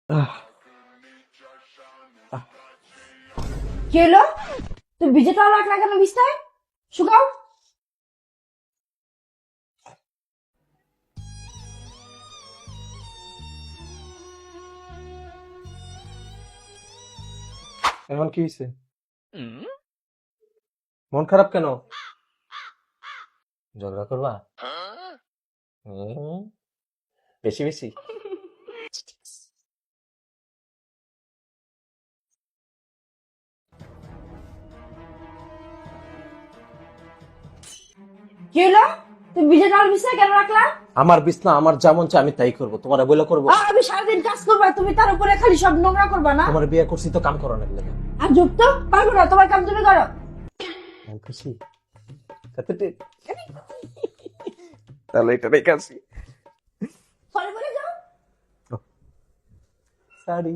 আহ, আহ, কি হলো? তুই ভিজে টাওয়াল রাখলা কেন বিছনায়? শুকাও। এখন কি হয়েছে? মন খারাপ কেন? ঝগড়া করবা? হুম, বেশি বেশি। কি হলো? তুমি ভিজে টাওয়াল বিছনায় কেন রাখলা? আমার বিছনা আমার যেমন চাই আমি তাই করবো, তোমার বলে করবো? আমি সারাদিন কাজ করবা, তুমি তার উপরে খালি সব নোংরা করবা না? তোমার বিয়ে করছি তো কাম করো না লাগে। আর যুক্ত তো পারবো না, তোমার কাম তুমি করো। আমি খুশি কতটি, তাহলে এটা রেখে আসি। সরি বলে যাও। সরি।